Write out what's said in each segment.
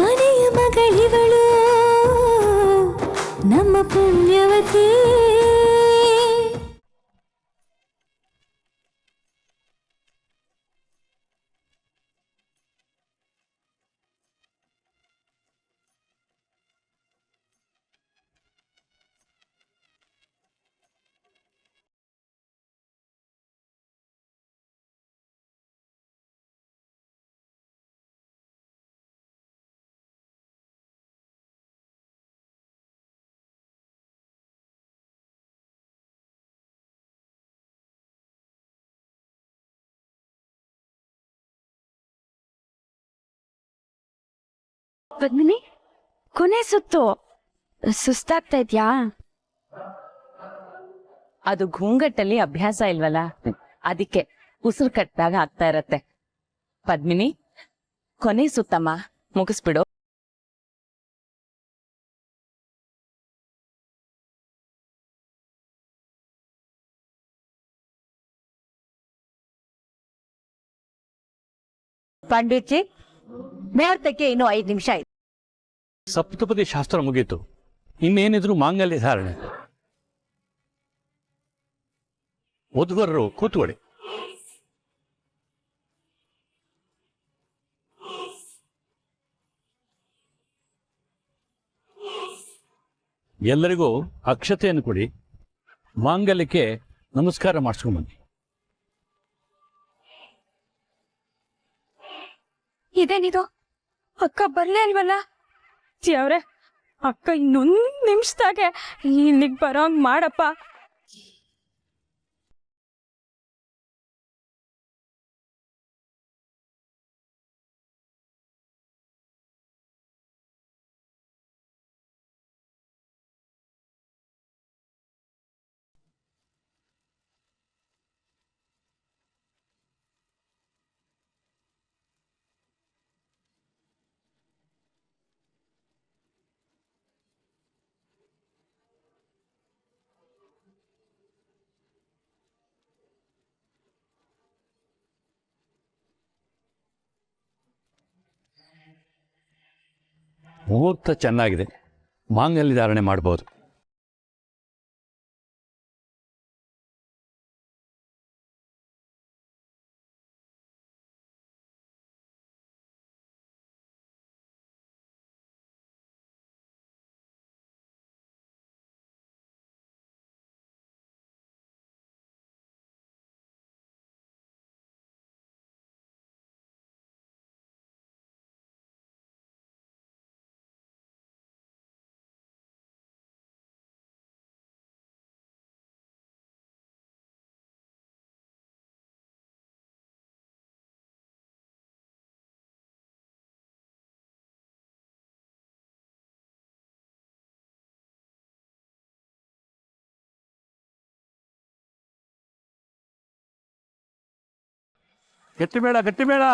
ಮನೆಯ ಮಗಳಿವಳು ನಮ್ಮ ಪುಣ್ಯವತಿ. ಪದ್ಮಿನಿ, ಕೊನೆ ಸುತ್ತು ಸುಸ್ತಾಗ್ತಾ ಇದ್ಯಾ? ಅದು ಘೂಂಗಟ್ಟಲ್ಲಿ ಅಭ್ಯಾಸ ಇಲ್ವಲ್ಲ, ಅದಕ್ಕೆ ಉಸಿರು ಕಟ್ಟಿದಾಗ ಆಗ್ತಾ ಇರತ್ತೆ. ಪದ್ಮಿನಿ, ಕೊನೆ ಸುತ್ತಮ್ಮ, ಮುಗಿಸ್ಬಿಡು. ಪಂಡಿತ್ಜಿ, ಮುಹೂರ್ತಕ್ಕೆ ಇನ್ನೂ 5 ನಿಮಿಷ ಇದೆ. ಸಪ್ತಪದಿ ಶಾಸ್ತ್ರ ಮುಗೀತು, ಇನ್ನೇನಿದ್ರು ಮಾಂಗಲ್ಯ ಧಾರಣೆ. ವಧುವರರು ಕೂತ್ಕೊಳ್ಳಿ. ಎಲ್ಲರಿಗೂ ಅಕ್ಷತೆಯನ್ನು ಕೊಡಿ, ಮಾಂಗಲ್ಯಕ್ಕೆ ನಮಸ್ಕಾರ ಮಾಡಿಸ್ಕೊಂಡ್ಬನ್ನಿ. ಇದೇನಿದು, ಅಕ್ಕ ಬರ್ಲೇ ಇಲ್ವಲ್ಲ? ಅವ್ರೆ, ಅಕ್ಕ ಇನ್ನೊಂದ್ ನಿಮಿಷದಾಗೆ ಇಲ್ಲಿಗೆ ಬರೋಂಗ್ ಮಾಡಪ್ಪ. ಮುಹೂರ್ತ ಚೆನ್ನಾಗಿದೆ, ಮಾಂಗಲ್ಯ ಧಾರಣೆ ಮಾಡ್ಬೋದು. ಗಟ್ಟಿಬೇಡ, ಗಟ್ಟಿಬೇಡ.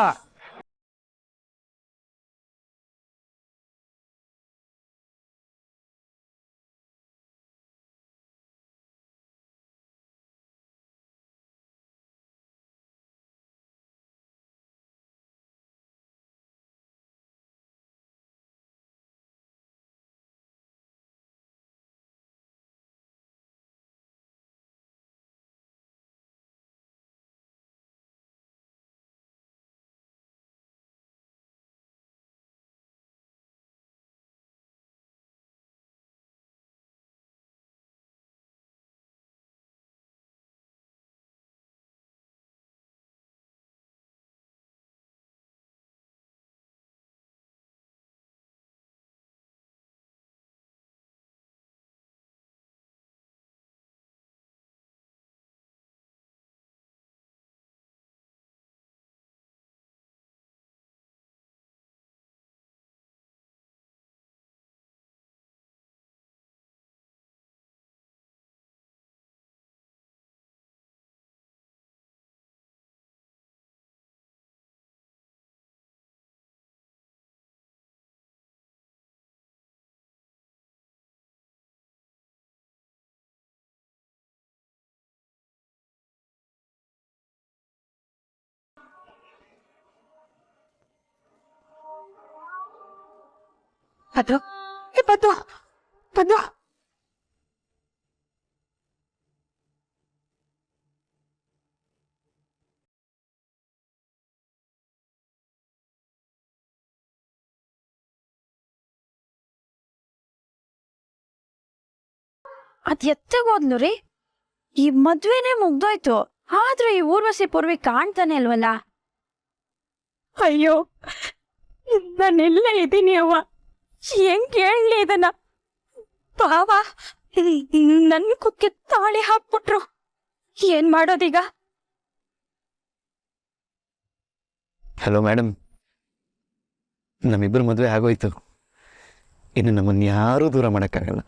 ಪದ್ದು ಏ ಪದ್ದು ಪದ್ದು ಅದ್ ಎತ್ತಗೋದ್ಲು ರೀ. ಈ ಮದ್ವೆನೇ ಮುಗ್ದೋಯ್ತು, ಆದ್ರೆ ಈ ಊರ್ವಶಿ ಪೂರ್ವಿ ಕಾಣ್ತಾನೆ ಅಲ್ವಲ್ಲ. ಅಯ್ಯೋ, ನಾನೆಲ್ಲ ಇದ್ದೀನಿ ಅವ್ವ, ಹೆಂಗ್ ಹೇಳಲಿ ಇದನ್ನ. ಬಾವ ನನ್ ಕುಕ್ಕೆ ತಾಳಿ ಹಾಕ್ಬಿಟ್ರು, ಏನ್ ಮಾಡೋದೀಗ? ಹಲೋ ಮೇಡಮ್, ನಮ್ಮಿಬ್ಬರು ಮದುವೆ ಆಗೋಯ್ತು. ಇನ್ನು ನಮ್ಮನ್ನು ಯಾರೂ ದೂರ ಮಾಡೋಕ್ಕಾಗಲ್ಲ.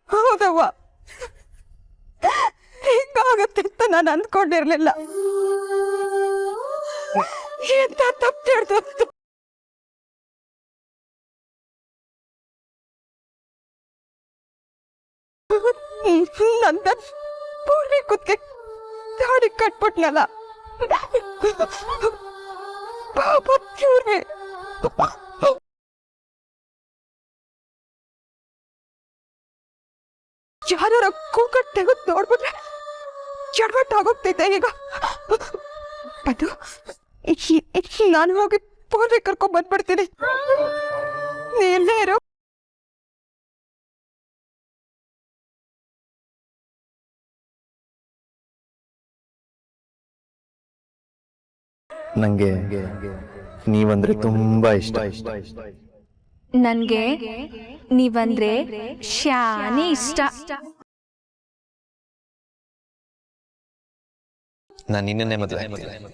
ಹೌದವ್ವ, ಹಿಂಗಾಗತ್ತೆ ಅಂತ ನಾನು ಅಂದ್ಕೊಂಡಿರ್ಲಿಲ್ಲ. ಎಂತ ತಪ್ಪು ಹಿಡ್ದು ನಂದ ಪೂರ್ವಿ ಕುತ್ಕೆ ದಾಡಿ ಕಟ್ಬಿಟ್ನಲ್ಲ. ಪಾಪ ಪೂರ್ವಿ. ಯಾರ ಕೂಕಟ್ ತೆಗೆದು ನೋಡ್ಬಿಟ್ರೆ ಚಡ್ಬಟ್ ಆಗೋಗ್ತೈತೆ ಈಗ. ಅದು ನಾನು ಹೋಗಿ ಪೂರ್ವಿ ಕರ್ಕೊಂಡ್ ಬಂದ್ಬಿಡ್ತೀನಿ, ನೀ ಎಲ್ಲೇ ಇರು. ನಂಗೆ ನೀವಂದ್ರೆ ತುಂಬಾ ಇಷ್ಟ. ನನ್ಗೆ ನೀವಂದ್ರೆ ಶಾನೆ ಇಷ್ಟ. ನಾನು ನಿನ್ನೆ ಮದುವೆ ಆಗ್ತೀನಿ.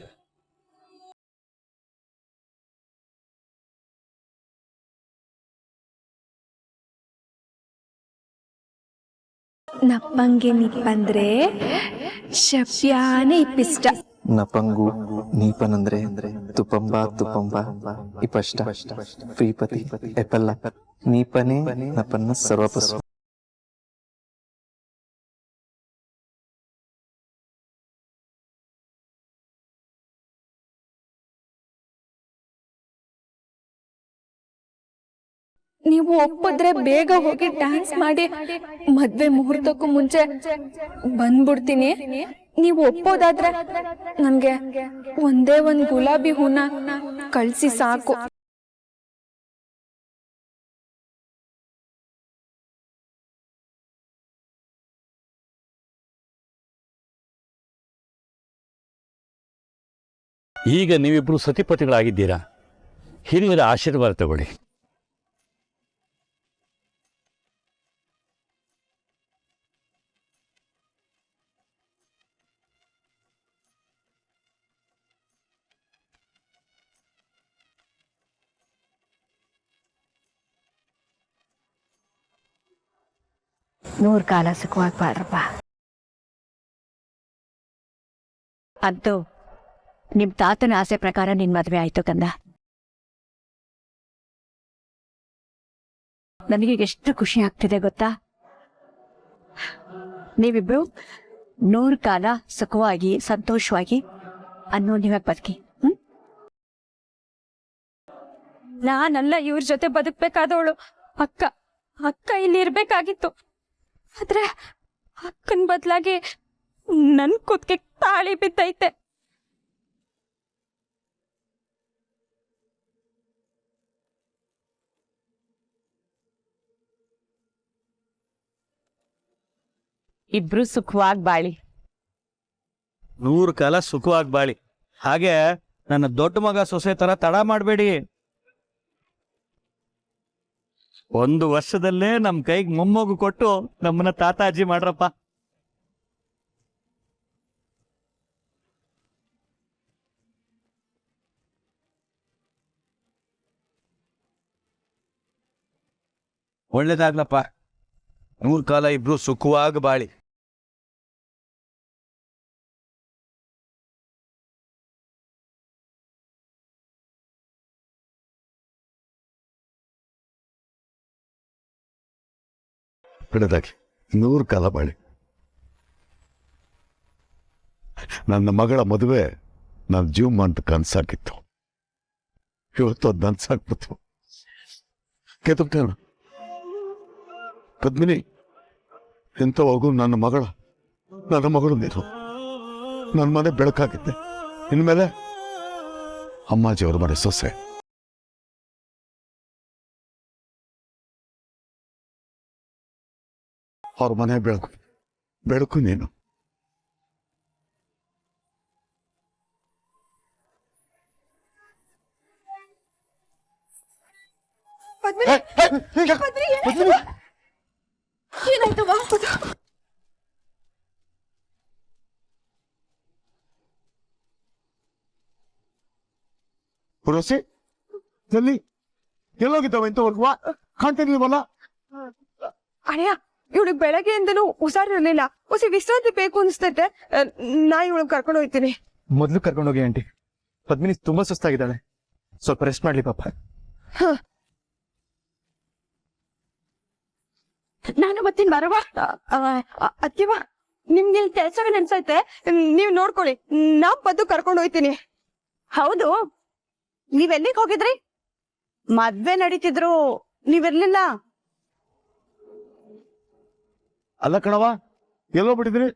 ನಪ್ಪಂಗೆ ನಿಪ್ಪಂದ್ರೆ ಶಪ್ಯಾನೆ ಇಪ್ಪಿಷ್ಟ. ನಪಂಗು ನೀಪನಂದ್ರೆ ತುಪಂಬ ತುಪಂಬ ಇಪಷ್ಟ ಪ್ರೀಪತಿ ಎಪಲ್ಲ ನೀಪನೇ ನಪನ್ನ ಸರ್ವಪಸ್ವ. ನೀವು ಒಪ್ಪಿದ್ರೆ ಬೇಗ ಹೋಗಿ ಡ್ಯಾನ್ಸ್ ಮಾಡಿ ಮದ್ವೆ ಮುಹೂರ್ತಕ್ಕೂ ಮುಂಚೆ ಬಂದ್ಬಿಡ್ತೀನಿ. ನೀವು ಒಪ್ಪೋದಾದ್ರೆ ನನ್ಗೆ ಒಂದೇ ಒಂದ್ ಗುಲಾಬಿ ಹೂನ ಕಳ್ಸಿ ಸಾಕು. ಈಗ ನೀವಿಬ್ರು ಸತಿಪತಿಗಳಾಗಿದ್ದೀರಾ, ಹಿರಿಯರ ಆಶೀರ್ವಾದ ತಗೊಳ್ಳಿ. ನೂರ್ ಕಾಲ ಸುಖವಾಗಿ ಬಾಳ್ರಪ್ಪ. ಅಂತೂ ನಿಮ್ ತಾತನ ಆಸೆ ಪ್ರಕಾರ ನಿನ್ ಮದ್ವೆ ಆಯ್ತು ಕಂದ. ನನಗೆ ಎಷ್ಟು ಖುಷಿ ಆಗ್ತಿದೆ ಗೊತ್ತಾ. ನೀವಿಬ್ರು 100 ಕಾಲ ಸುಖವಾಗಿ ಸಂತೋಷವಾಗಿ ಅನ್ಯೋನ್ಯವಾಗಿ ಬದುಕಿ. ನಾನಲ್ಲ ಇವ್ರ ಜೊತೆ ಬದುಕ್ಬೇಕಾದವಳು, ಅಕ್ಕ ಇಲ್ಲಿ ಇರ್ಬೇಕಾಗಿತ್ತು. ಆದ್ರೆ ಅಕ್ಕನ್ ಬದ್ಲಾಗಿ ನನ್ ಕುತ್ತಿಗೆ ತಾಳಿ ಬಿದ್ದೈತೆ. ಇಬ್ರು ಸುಖವಾಗಿ ಬಾಳಿ. 100 ಕಾಲ ಸುಖವಾಗಿ ಬಾಳಿ. ಹಾಗೆ ನನ್ನ ದೊಡ್ಡ ಮಗ ಸೊಸೆ ತರ ತಡ ಮಾಡಬೇಡಿ. 1 ವರ್ಷದಲ್ಲೇ ನಮ್ ಕೈಗೆ ಮೊಮ್ಮಗು ಕೊಟ್ಟು ನಮ್ಮನ್ನ ತಾತ ಅಜ್ಜಿ ಮಾಡ್ರಪ್ಪ. ಒಳ್ಳೇದಾಗ್ಲಪ್ಪ. 100 ಕಾಲ ಇಬ್ರು ಸುಖವಾಗಿ ಬಾಳಿ. ಬಿಡದಾಗಿ 100 ಕಾಲ ಬಾಳಿ. ನನ್ನ ಮಗಳ ಮದುವೆ ನನ್ನ ಜೀವಮಾನದ ಕನಸಾಗಿತ್ತು. ಇವತ್ತು ಅದು ನನ್ಸಾಗ್ಬಿಡ್ತು. ಕೆತ್ತಬಿಟ್ಟೇನು ಪದ್ಮಿನಿ, ಎಂಥವಾಗೂ ನನ್ನ ಮಗಳು ನೀನು. ನನ್ನ ಮನೆ ಬೆಳಕಾಗಿದ್ದೆ. ಇನ್ಮೇಲೆ ಅಮ್ಮಾಜಿಯವ್ರ ಮನೆ ಸೊಸೆ. ಅವ್ರ ಮನೆ ಬೆಳಕು ನೀನು. ರೋಸಿ, ಎಲ್ಲಿ ಎಲ್ಲೋಗಿದ್ದಾವೆ ಇಂಥವ್ರು? ಕಾಣ್ತಿರ್ಲಿಲ್ವಲ್ಲ? ಅಣ್ಣ, ಇವಳಿಗೆ ಬೆಳಗ್ಗೆಯಿಂದಲೂ ಹುಷಾರಿರ್ಲಿಲ್ಲ. ಹೊಸ ವಿಶ್ರಾಂತಿ ಬೇಕು ಅನಿಸ್ತೈತೆ. ನಾ ಇವಳಿಗೆ ಕರ್ಕೊಂಡು ಹೋಗ್ತೀನಿ. ಮೊದ್ಲು ಕರ್ಕೊಂಡೋಗಿ ಆಂಟಿ. ಪದ್ಮಿನಿ ತುಂಬಾ ಸುಸ್ತಾಗಿದ್ದಾಳೆ, ಸ್ವಲ್ಪ ರೆಸ್ಟ್ ಮಾಡ್ಲಿ ಪಾಪ. ನಾನು ಬರ್ತೀನಿ ಬರವಾ. ಅತ್ತಿವ, ನಿಮ್ಗೆ ಇಲ್ಲಿ ಕೆಲಸ ನೆನ್ಸೈತೆ, ನೀವ್ ನೋಡ್ಕೊಳ್ಳಿ. ನಾ ಪದ್ದು ಕರ್ಕೊಂಡು ಹೋಗ್ತೀನಿ. ಹೌದು, ನೀವೆಲ್ಲಿಗೆ ಹೋಗಿದ್ರಿ? ಮದ್ವೆ ನಡೀತಿದ್ರು, ನೀವಿರ್ಲಿಲ್ಲ? ಅಲ್ಲ ಕಣವ, ಎಲ್ಲೋ ಬಿಟ್ಟಿದ್ರಿ?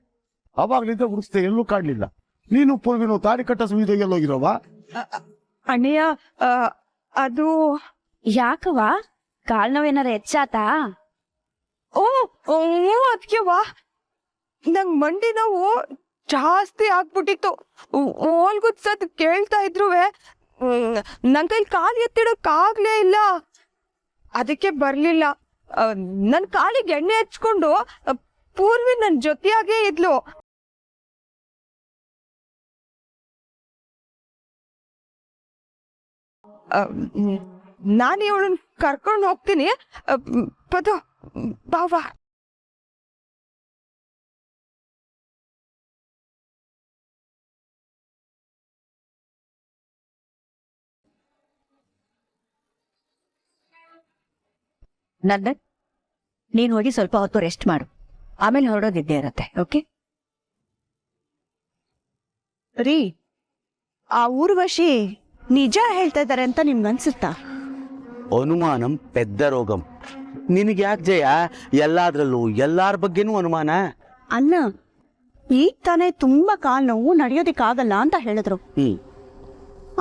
ಅವಾಗ್ಲಿಂದ ಹುಡುಕ್ತೆ, ಎಲ್ಲೂ ಕಾಡ್ಲಿಲ್ಲ. ನೀನು ಪೂರ್ವಿನು ತಾಳಿ ಕಟ್ಟ ಸುವಿಧ ಎಲ್ಲೋಗಿರೋವ? ಅಣ್ಣಯ್ಯ, ಅದು ಯಾಕವ, ಕಾಲ್ ನೋವೇನಾರ ಹೆಚ್ಚಾತಾ? ಓ ಅದಕ್ಕೆ ವಾ, ನಂಗ್ ಮಂಡಿ ನೋವು ಜಾಸ್ತಿ ಆಗ್ಬಿಟ್ಟಿತ್ತು. ಓಲ್ಗುತ್ಸದ್ ಕೇಳ್ತಾ ಇದ್ರುವೆ ನನ್ ಕೈಲಿ ಕಾಲು ಎತ್ತಿಡೋಕ್ಕಾಗ್ಲೇ ಇಲ್ಲ. ಅದಕ್ಕೆ ಬರ್ಲಿಲ್ಲ. ನನ್ ಕಾಲಿಗೆ ಎಣ್ಣೆ ಹಚ್ಕೊಂಡು ಪೂರ್ವಿ ನನ್ ಜೊತೆಯಾಗೇ ಇದ್ಲು. ನಾನು ಇವಳನ್ನ ಕರ್ಕೊಂಡು ಹೋಗ್ತೀನಿ. ಪದು ಬಾವಾ. ನಂದನ್, ನೀನ್ ಹೋಗಿ ಸ್ವಲ್ಪ ಹೊತ್ತು ರೆಸ್ಟ್ ಮಾಡು, ಆಮೇಲೆ ಹೊರಡೋದಿದ್ದೇ ಇರತ್ತೆ. ಓಕೆ ರೀ, ಆ ಊರ್ವಶಿ ನಿಜ ಹೇಳ್ತಾ ಇದ್ದಾರೆ ಅಂತ ನಿಮ್ಗನ್ಸುತ್ತಾ? ಅನುಮಾನಂ ಪೆದ್ದ ರೋಗಂ. ನಿನಗೆ ಯಾಕೆ ಜಯ ಎಲ್ಲಾದ್ರಲ್ಲೂ ಎಲ್ಲಾರ ಬಗ್ಗೆನೂ ಅನುಮಾನ? ಅಲ್ಲ, ಈಗ ತಾನೇ ತುಂಬಾ ಕಾಲ್ ನೋವು, ನಡೆಯೋದಿಕ್ಕಾಗಲ್ಲ ಅಂತ ಹೇಳಿದ್ರು.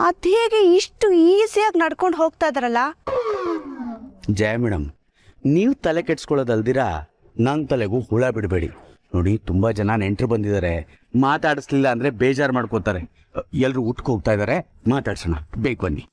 ಅದ್ ಹೇಗೆ ಇಷ್ಟು ಈಸಿಯಾಗಿ ನಡ್ಕೊಂಡು ಹೋಗ್ತಾ ಇದಾರಲ್ಲ? ಜಯ ಮೇಡಮ್, ನೀವು ತಲೆ ಕೆಡ್ಸ್ಕೊಳ್ಳೋದಲ್ದಿರಾ ನನ್ನ ತಲೆಗೂ ಹುಳ ಬಿಡಬೇಡಿ. ನೋಡಿ, ತುಂಬಾ ಜನ ನೆಂಟರು ಬಂದಿದ್ದಾರೆ, ಮಾತಾಡಿಸ್ಲಿಲ್ಲ ಅಂದ್ರೆ ಬೇಜಾರು ಮಾಡ್ಕೋತಾರೆ. ಎಲ್ರು ಊಟಕ್ಕೆ ಹೋಗ್ತಾ ಇದ್ದಾರೆ, ಮಾತಾಡ್ಸೋಣ. ಬೇಕು ಬನ್ನಿ.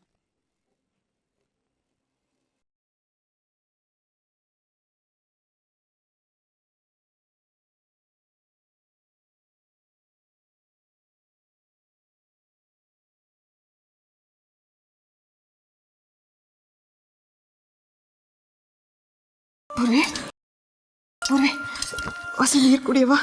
ಹೊಸ ನೀರು ಕುಡಿಯವ.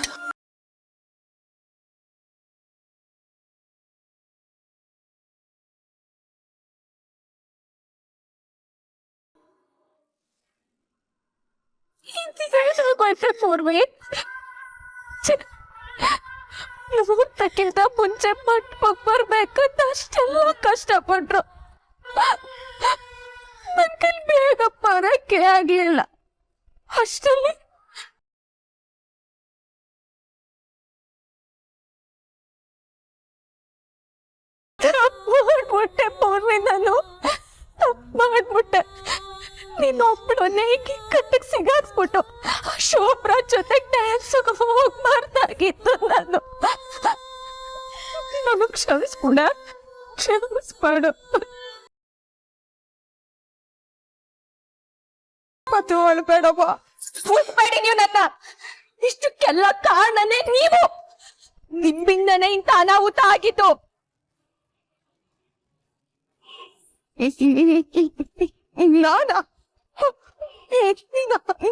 ಊಟಕ್ಕಿಂತ ಮುಂಚೆ ಮಟ್ಪಕ್ ಬರ್ಬೇಕಂತ ಅಷ್ಟೆಲ್ಲ ಕಷ್ಟಪಟ್ರು. ನನ್ ಕೈಲಿ ಬೇಗ ಬರಕ್ಕೆ ಆಗ್ಲಿಲ್ಲ. ಅಷ್ಟಲ್ಲಿ ಮಾಡ್ಬಿಟ್ಟೆ ಪೂರ್ವಿ, ನಾನು ಮಾಡ್ಬಿಟ್ಟೆ. ನೀನು ಒಬ್ಬಳು ನೇಕಿ ಕಟ್ಟಿಗೆ ಸಿಗಾಕ್ಸ್ಬಿಟ್ಟು ಶೋಭ್ರಾಜ್ ಜೊತೆ ಡ್ಯಾನ್ಸ್ ಹೋಗ್ಬಾರ್ದಾಗಿತ್ತು ನಾನು. ನನಗ್ ಕ್ಷಮಿಸ್ಬಿಡ, ಕ್ಷಮಿಸ್ಬೇಡ. ಮತ್ತು ಅಳ್ಬೇಡವ್ವ, ಮುಟ್ಬೇಡಿ ನೀವು ನನ್ನ. ಇಷ್ಟಕ್ಕೆಲ್ಲ ಕಾರಣನೇ ನೀವು. ನಿಮ್ಮಿಂದನೇ ಇಂಥ ಅನಾಹುತ ಆಗಿತ್ತು.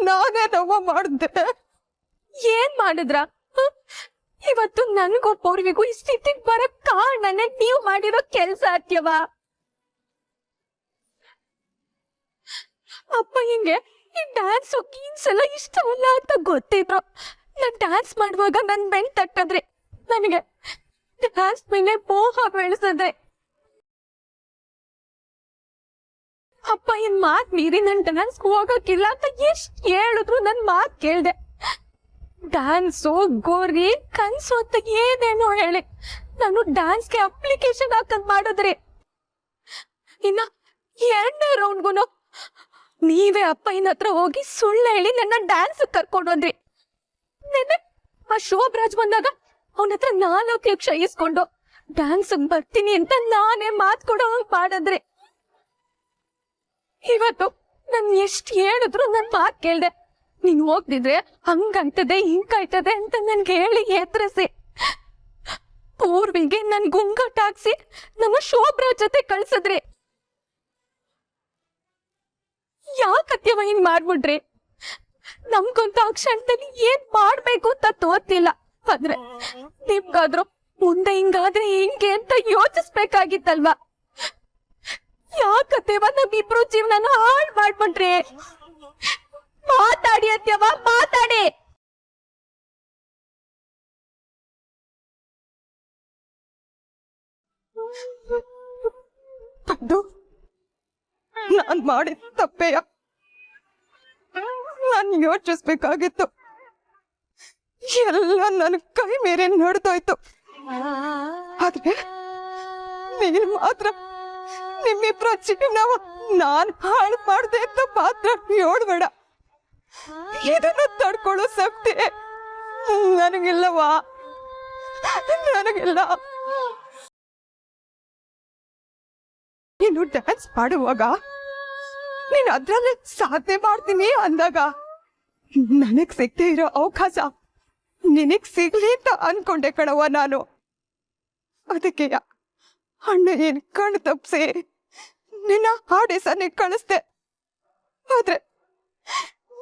ನಾನೇ ನೋವ ಮಾಡಿದೆ. ಏನ್ ಮಾಡಿದ್ರ? ಇವತ್ತು ನನ್ಗೂ ಪೂರ್ವಿಗೂ ಈ ಸ್ಥಿತಿಗೆ ಬರಕ್ ಕಾರಣನೇ ನೀವು ಮಾಡಿರೋ ಕೆಲ್ಸ ಅತ್ಯವ. ಅಪ್ಪ ಹಿಂಗೆ ಈ ಡ್ಯಾನ್ಸ್ ಗೀನ್ಸ್ ಎಲ್ಲ ಇಷ್ಟವಲ್ಲ ಅಂತ ಗೊತ್ತಿದ್ರು. ನಾನ್ ಡ್ಯಾನ್ಸ್ ಮಾಡುವಾಗ ನನ್ ಬೆನ್ ತಟ್ಟದ್ರೆ, ನನಗೆ ಡ್ಯಾನ್ಸ್ ಮೇಲೆ ಮೋಹ ಬೆಳೆಸದ್ರೆ. ಅಪ್ಪ ಏನ್ ಮಾತ್ ಮೀರಿ ನನ್ ಡ್ಯಾನ್ಸ್ ಹೋಗಕ್ಕಿಲ್ಲ ಅಂತ ಎಷ್ಟ್ ಹೇಳಿದ್ರು ನನ್ ಮಾತ್ ಕೇಳ್ದೆ. ಡ್ಯಾನ್ಸು ಗೋರಿ ಕನ್ಸು ಅಂತ ಏನೇನೋ ಹೇಳಿ ನಾನು ಡ್ಯಾನ್ಸ್ಗೆ ಅಪ್ಲಿಕೇಶನ್ ಹಾಕಂದ್ ಮಾಡಿದ್ರಿ. ಇನ್ನ 2ನೇ ರೌಂಡ್ಗುನು ನೀವೇ ಅಪ್ಪಯ್ಯನ ಹತ್ರ ಹೋಗಿ ಸುಳ್ಳು ಹೇಳಿ ನನ್ನ ಡ್ಯಾನ್ಸ್ ಕರ್ಕೊಂಡೋದ್ರಿ. ನೆನ್ನೆ ಆ ಶೋಭರಾಜ್ ಬಂದಾಗ ಅವನ ಹತ್ರ 4 ಲಕ್ಷ ಇಸ್ಕೊಂಡು ಡ್ಯಾನ್ಸ್ ಬರ್ತೀನಿ ಅಂತ ನಾನೇ ಮಾತ್ ಕೊಡೋ ಮಾಡಿದ್ರಿ. ಇವತ್ತು ನನ್ ಎಷ್ಟ್ ಹೇಳಿದ್ರು ನನ್ ಮಾತ್ ಕೇಳ್ದೆ. ನೀನ್ ಹೋಗ್ದಿದ್ರೆ ಹಂಗಾಯ್ತದೆ ಹಿಂಗಾಯ್ತದೆ ಅಂತ ನನ್ಗೆ ಹೇಳಿ ಎತ್ತರಿಸಿ ಪೂರ್ವಿಗೆ ನನ್ ಗುಂಗಟಾಕ್ಸಿ ನಮ್ಮ ಶೋಭರಾಜ್ ಜೊತೆ ಕಳ್ಸದ್ರಿ. ಯಾಕತ್ಯವ ಹಿಂಗ್ ಮಾಡ್ಬಿಡ್ರಿ? ನಮ್ಗಂತ ಆ ಕ್ಷಣದಲ್ಲಿ ಏನ್ ಮಾಡ್ಬೇಕು ಅಂತ ತೋರ್ತಿಲ್ಲ. ಆದ್ರೆ ನಿಮ್ಗಾದ್ರು ಮುಂದೆ ಹಿಂಗಾದ್ರೆ ಹೆಂಗೆ ಅಂತ ಯೋಚಿಸ್ಬೇಕಾಗಿತ್ತಲ್ವಾ? ಯಾಕತ್ಯವ ನಮ್ಮಿಬ್ರು ಜೀವನ ಹಾಳ್ ಮಾಡ್ಬಿಟ್ರಿ? ಮಾತಾಡಿ ಅತ್ಯವ, ಮಾತಾಡಿ. ಅದು ನಾನ್ ಮಾಡಿದ ತಪ್ಪೆಯ. ನಾನ್ ಯೋಚಿಸ್ಬೇಕಾಗಿತ್ತು. ಎಲ್ಲ ನನ್ ಕೈ ಮೇರೆ ನಡೆದೋಯ್ತು. ಆದ್ರೆ ನೀನ್ ಮಾತ್ರ ನಿಮ್ಮಿಬ್ರ ಜೀವನವ ನಾನ್ ಹಾಳು ಮಾಡ್ದೆ ಅಂತ ಮಾತ್ರ ಹೇಳ್ಬೇಡ. ಇದನ್ನು ತಡ್ಕೊಳ್ಳೋ ಶಕ್ತಿ ನನಗಿಲ್ಲವಾ? ನನಗಿಲ್ಲ. ನೀನು ಡ್ಯಾನ್ಸ್ ಮಾಡುವಾಗ ನೀನ್ ಅದ್ರಲ್ಲೇ ಸಾಧನೆ ಮಾಡ್ತೀನಿ ಅಂದಾಗ ನನಗ್ ಸಿಗದೆ ಇರೋ ಅವಕಾಶ ನಿನಗ್ ಸಿಗ್ಲಿ ಅಂತ ಅನ್ಕೊಂಡೆ ಕಣವ ನಾನು. ಅದಕ್ಕೆ ಅಣ್ಣ ಏನ್ ಕಣ್ ತಪ್ಸಿ ನಿನ್ನ ಆಡಿಸನೆ ಕಳಿಸ್ದೆ. ಆದ್ರೆ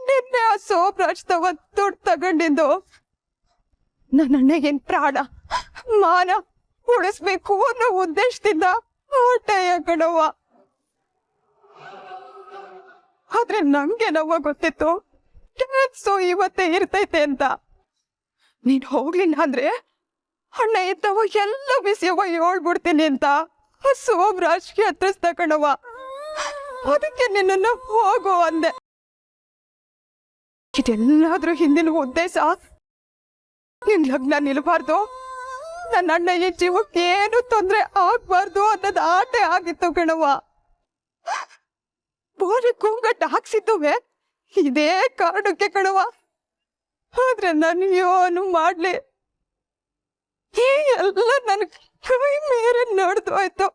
ನಿನ್ನೆ ಆ ಶೋಭರಾಜ್ ದುಡ್ಡು ತಗೊಂಡಿದ್ದು ನನ್ನ ಏನ್ ಪ್ರಾಣ ಮಾನ ಉಳಿಸ್ಬೇಕು ಅನ್ನೋ ಉದ್ದೇಶದಿಂದ ಆಟಯ ಕಣವ. ಆದ್ರೆ ನಂಗೆ ನೋವ ಗೊತ್ತಿತ್ತು ಡ್ಯಾನ್ಸು ಇವತ್ತೇ ಇರ್ತೈತೆ ಅಂತ. ನೀನ್ ಹೋಗ್ಲಿಲ್ಲ ಅಂದ್ರೆ ಅಣ್ಣ ಇದ್ದವ ಎಲ್ಲ ಬಿಸಿಯವ ಹೇಳ್ಬಿಡ್ತೀನಿ ಅಂತ ಆ ಶೋಭರಾಜ್ಗೆ ಹತ್ತಿಸ್ದ ಕಣವ. ಅದಕ್ಕೆ ನಿನ್ನನ್ನು ಹೋಗು ಅಂದೆ. ಇದೆಲ್ಲಾದ್ರೂ ಹಿಂದಿನ ಉದ್ದೇಶ ನಿನ್ ಲಗ್ನ ನಿಲ್ಬಾರ್ದು, ನನ್ನ ಅಣ್ಣಯ್ಯ ಜೀವಕ್ಕೆ ಏನು ತೊಂದ್ರೆ ಆಗ್ಬಾರ್ದು ಅನ್ನೋದು ಆಟ ಆಗಿತ್ತು ಕಣವ. ಬೋರಿ ಕೂಗಟ್ಟು ಹಾಕ್ಸಿದ್ದುವೆ ಇದೇ ಕಾರಣಕ್ಕೆ ಕಣವ. ಆದ್ರೆ ನಾನು ಏನು ಮಾಡ್ಲಿ? ಈ ಎಲ್ಲ ನನ್ ಕೈ ಮೇರೆ ನಡೆದು ಆಯ್ತು.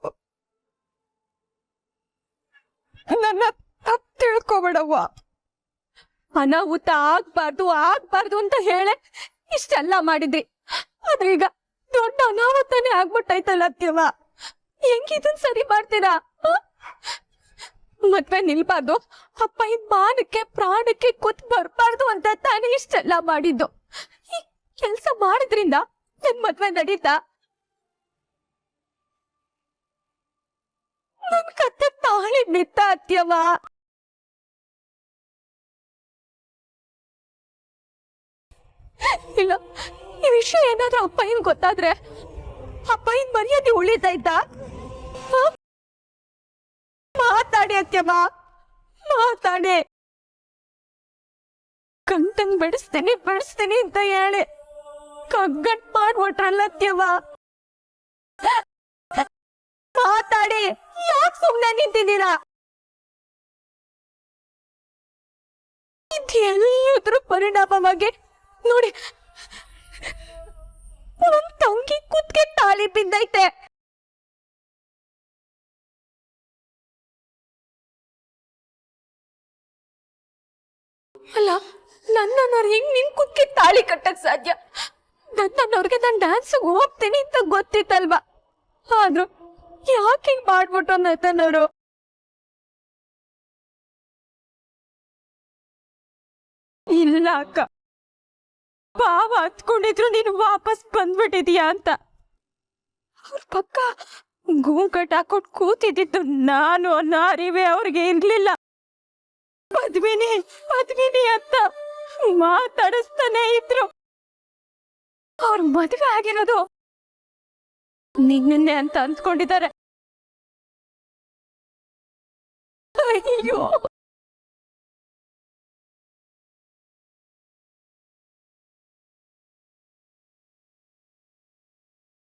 ನನ್ನ ತಪ್ಪು ತಿಳ್ಕೊಬೇಡವ್ವ. ಅನಾಹುತ ಆಗ್ಬಾರ್ದು ಅಂತ ಹೇಳೆ ಇಷ್ಟೆಲ್ಲ ಮಾಡಿದ್ರಿ. ಆದ್ರೆ ಈಗ ದೊಡ್ಡ ಅನಾಹುತನೇ ಆಗ್ಬಿಟ್ಟೈತಲ್ಲ ಅತ್ಯವ. ಹೆಂಗಿದನ್ ಸರಿ ಮಾಡ್ತೀರಾ? ಮದ್ವೆ ನಿಲ್ಬಾರ್ದು, ಅಪ್ಪ ಇನ್ ಮಾನಕ್ಕೆ ಪ್ರಾಣಕ್ಕೆ ಕೂತ್ ಬರ್ಬಾರ್ದು ಅಂತ ತಾನೇ ಇಷ್ಟೆಲ್ಲ ಮಾಡಿದ್ದು. ಈ ಕೆಲ್ಸ ಮಾಡಿದ್ರಿಂದ ನನ್ ಮದ್ವೆ ನಡೀತಾ? ನನ್ ಕತ್ತೆ ತಾಳಿ ಬಿತ್ತ ಅತ್ಯವ. ಇಲ್ಲ, ಈ ವಿಷಯ ಏನಾದ್ರೂ ಅಪ್ಪಯ್ಯನ್ ಗೊತ್ತಾದ್ರೆ ಅಪ್ಪಯ್ಯನ್ ಮರ್ಯಾದೆ ಉಳಿತೈತಾ? ಮಾತಾಡಿ ಅತ್ಯವ, ಮಾತಾಡಿ. ಕಂಟಂಗ್ ಬೆಳೆಸ್ತೀನಿ ಅಂತ ಹೇಳಿ ಕಗ್ಗಟ್ ಮಾಡ್ಬಿಟ್ರಲ್ಲ ಅತ್ಯವ. ಮಾತಾಡಿ, ಯಾಕೆ ಸುಮ್ನೆ ನಿಂತಿದ್ದೀರಾ? ಇದೆಲ್ಲದ್ರ ಪರಿಣಾಮವಾಗಿ ನೋಡಿ, ನನ್ ತಂಗಿ ಕುತ್ಗೆ ತಾಳಿ ಬಿದ್ದೈತೆ. ಅಲ್ಲ, ನನ್ನವ್ರು ಹೆಂಗ್ ನಿನ್ ಕುತ್ಗೆ ತಾಳಿ ಕಟ್ಟಕ್ ಸಾಧ್ಯ? ನನ್ನವ್ರಿಗೆ ನಾನ್ ಡ್ಯಾನ್ಸ್ ಹೋಗ್ತೀನಿ ಅಂತ ಗೊತ್ತಿತ್ತಲ್ವಾ? ಆದ್ರೂ ಯಾಕೆ ಹಿಂಗ್ ಮಾಡ್ಬಿಟ್ಟು ನನ್ನವರು? ಇಲ್ಲ ಅಕ್ಕ, ಭಾವ ಹತ್ಕೊಂಡಿದ್ರು ನೀನು ವಾಪಸ್ ಬಂದ್ಬಿಟ್ಟಿದೀಯಾ ಅಂತ. ಅವ್ರ ಪಕ್ಕ ಗೂಕಟ್ ಹಾಕೊಂಡು ಕೂತಿದ್ದಿತ್ತು ನಾನು ಅನ್ನೋ ಅರಿವೇ ಅವ್ರಿಗೆ ಇರ್ಲಿಲ್ಲ. ಪದ್ಮಿನಿ ಪದ್ಮಿನಿ ಅಂತ ಮಾತಾಡಿಸ್ತಾನೆ ಇದ್ರು. ಅವ್ರ ಮದುವೆ ಆಗಿರೋದು ನಿನ್ನೆ ಅಂತ ಅಂದ್ಕೊಂಡಿದ್ದಾರೆ. ಅಯ್ಯೋ.